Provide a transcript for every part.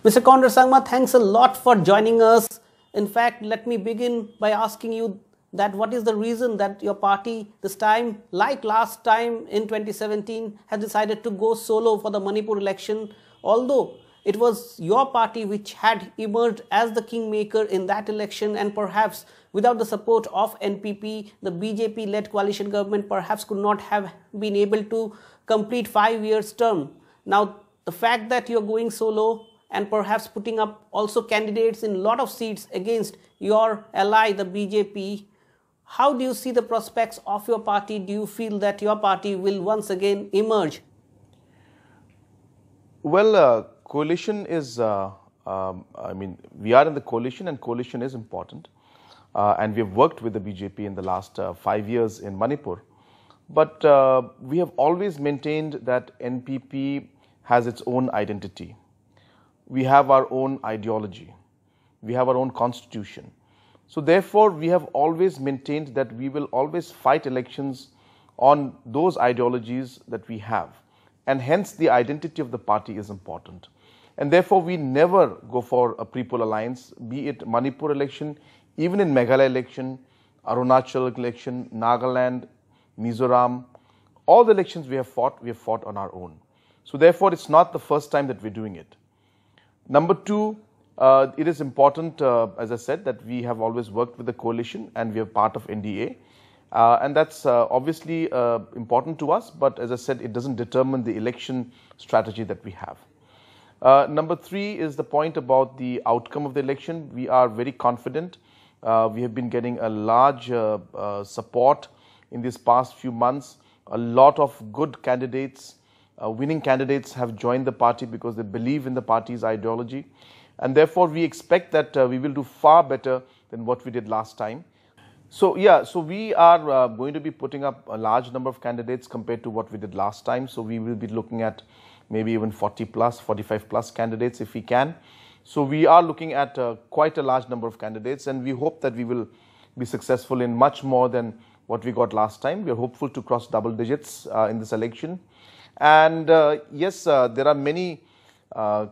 Mr. Conrad Sangma, thanks a lot for joining us. In fact, let me begin by asking you that what is the reason that your party this time, like last time in 2017, has decided to go solo for the Manipur election, although it was your party which had emerged as the kingmaker in that election, and perhaps without the support of NPP, the BJP-led coalition government perhaps could not have been able to complete 5 years term. Now, the fact that you're going solo and perhaps putting up also candidates in a lot of seats against your ally, the BJP, how do you see the prospects of your party? Do you feel that your party will once again emerge? Well, coalition is, we are in the coalition, and coalition is important. And we have worked with the BJP in the last 5 years in Manipur. But we have always maintained that NPP has its own identity. We have our own ideology. We have our own constitution. So therefore, we have always maintained that we will always fight elections on those ideologies that we have. And hence, the identity of the party is important. And therefore, we never go for a pre-poll alliance, be it Manipur election, even in Meghalaya election, Arunachal election, Nagaland, Mizoram, all the elections we have fought on our own. So therefore, it's not the first time that we're doing it. Number two, it is important, as I said, that we have always worked with the coalition and we are part of NDA. And that's obviously important to us, but as I said, it doesn't determine the election strategy that we have. Number three is the point about the outcome of the election. We are very confident. We have been getting a large support in these past few months. A lot of good candidates, winning candidates have joined the party because they believe in the party's ideology. And therefore, we expect that we will do far better than what we did last time. So, we are going to be putting up a large number of candidates compared to what we did last time. So, we will be looking at maybe even 40 plus, 45 plus candidates if we can. So, we are looking at quite a large number of candidates, and we hope that we will be successful in much more than what we got last time. We are hopeful to cross double digits in this election. And yes, there are many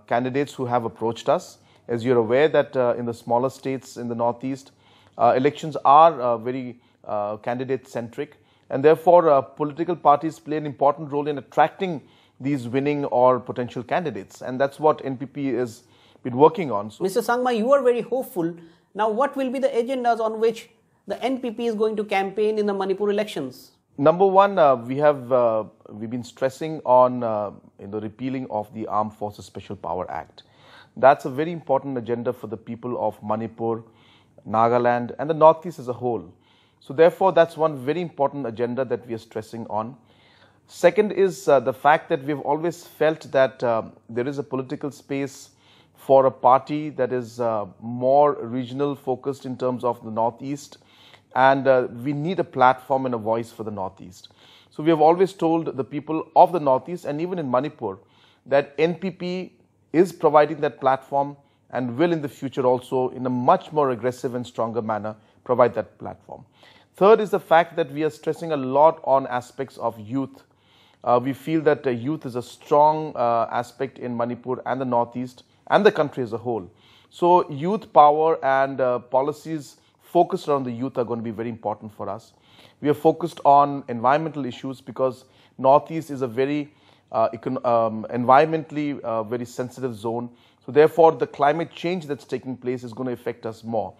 candidates who have approached us. As you're aware that in the smaller states in the Northeast, elections are very candidate-centric. And therefore, political parties play an important role in attracting these winning or potential candidates. And that's what NPP has been working on. So, Mr. Sangma, you are very hopeful. Now, what will be the agendas on which the NPP is going to campaign in the Manipur elections? Number one, we've been stressing on the repealing of the Armed Forces Special Power Act. That's a very important agenda for the people of Manipur, Nagaland, and the Northeast as a whole. So therefore, that's one very important agenda that we are stressing on. Second is the fact that we've always felt that there is a political space for a party that is more regional focused in terms of the Northeast. And we need a platform and a voice for the Northeast. So we have always told the people of the Northeast and even in Manipur that NPP is providing that platform and will in the future also in a much more aggressive and stronger manner provide that platform. Third is the fact that we are stressing a lot on aspects of youth. We feel that youth is a strong aspect in Manipur and the Northeast and the country as a whole. So youth power and policies focused around the youth are going to be very important for us. We are focused on environmental issues because Northeast is a very environmentally very sensitive zone. So therefore, the climate change that's taking place is going to affect us more.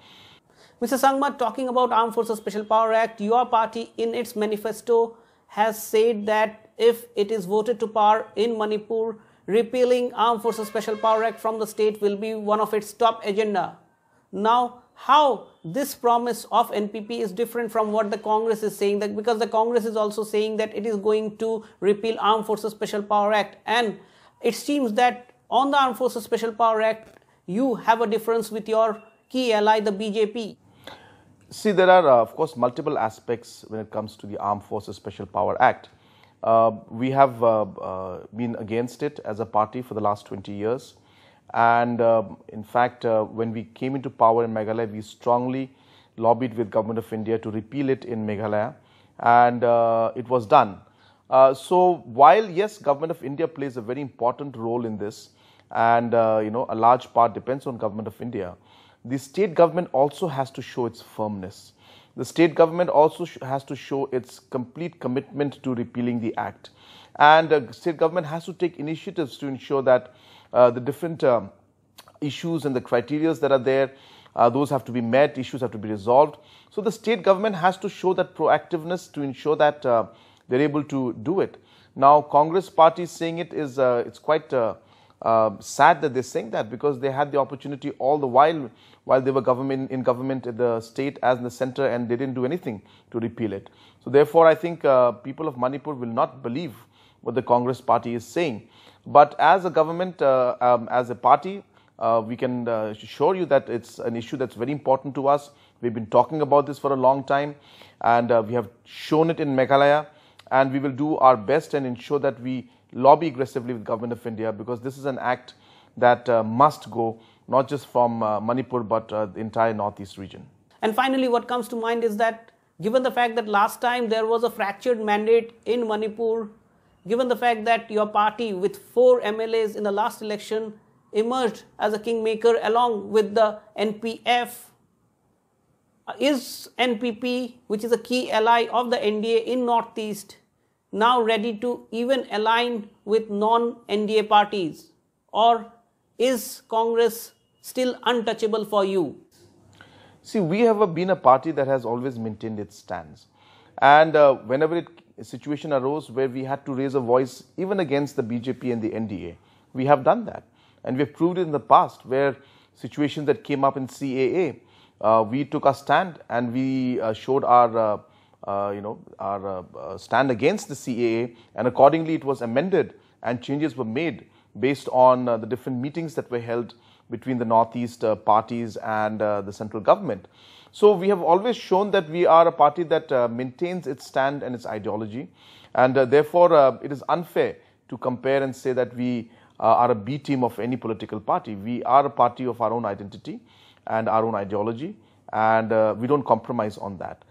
Mr. Sangma, talking about Armed Forces Special Power Act, your party in its manifesto has said that if it is voted to power in Manipur, repealing Armed Forces Special Power Act from the state will be one of its top agenda. Now, how this promise of NPP is different from what the Congress is saying, that because the Congress is also saying that it is going to repeal Armed Forces Special Power Act, and it seems that on the Armed Forces Special Power Act, you have a difference with your key ally, the BJP. See, there are, of course, multiple aspects when it comes to the Armed Forces Special Power Act. We have been against it as a party for the last 20 years. And in fact, when we came into power in Meghalaya, we strongly lobbied with Government of India to repeal it in Meghalaya, and it was done. So while yes, Government of India plays a very important role in this, and a large part depends on Government of India. The state government also has to show its firmness. The state government also has to show its complete commitment to repealing the act, and the state government has to take initiatives to ensure that the different issues and the criteria that are there, those have to be met, issues have to be resolved. So the state government has to show that proactiveness to ensure that they're able to do it. Now, Congress party saying it is it's quite sad that they're saying that, because they had the opportunity all the while they were in government in the state as in the center, and they didn't do anything to repeal it. So therefore, I think people of Manipur will not believe what the Congress party is saying. But as a government, as a party, we can assure you that it's an issue that's very important to us. We've been talking about this for a long time, and we have shown it in Meghalaya, and we will do our best and ensure that we lobby aggressively with Government of India, because this is an act that must go, not just from Manipur, but the entire northeast region. And finally, what comes to mind is that given the fact that last time there was a fractured mandate in Manipur, given the fact that your party with 4 MLAs in the last election emerged as a kingmaker along with the NPF, is NPP, which is a key ally of the NDA in Northeast, now ready to even align with non-NDA parties? Or is Congress still untouchable for you? See, we have been a party that has always maintained its stands. And whenever a situation arose where we had to raise a voice even against the BJP and the NDA, we have done that. And we have proved it in the past, where situations that came up in CAA, we took our stand and we showed our stand against the CAA, and accordingly it was amended and changes were made based on the different meetings that were held between the Northeast parties and the central government. So we have always shown that we are a party that maintains its stand and its ideology, and therefore it is unfair to compare and say that we are a B team of any political party. We are a party of our own identity and our own ideology, and we don't compromise on that.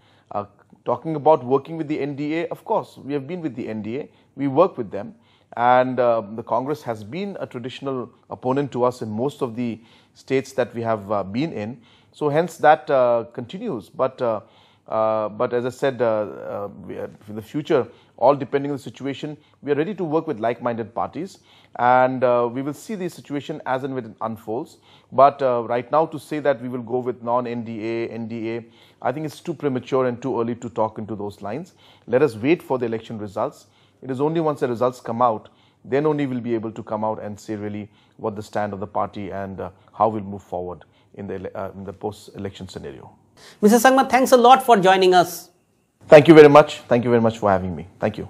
Talking about working with the NDA, of course, we have been with the NDA, we work with them, and the Congress has been a traditional opponent to us in most of the states that we have been in. So hence that continues. But as I said, in the future, all depending on the situation, we are ready to work with like-minded parties, and we will see the situation as and when it unfolds. But right now, to say that we will go with non-NDA, NDA, I think it's too premature and too early to talk into those lines. Let us wait for the election results. It is only once the results come out, then only we'll be able to come out and say really what the stand of the party and how we'll move forward in the post-election scenario. Mr. Sangma, thanks a lot for joining us. Thank you very much. Thank you very much for having me. Thank you.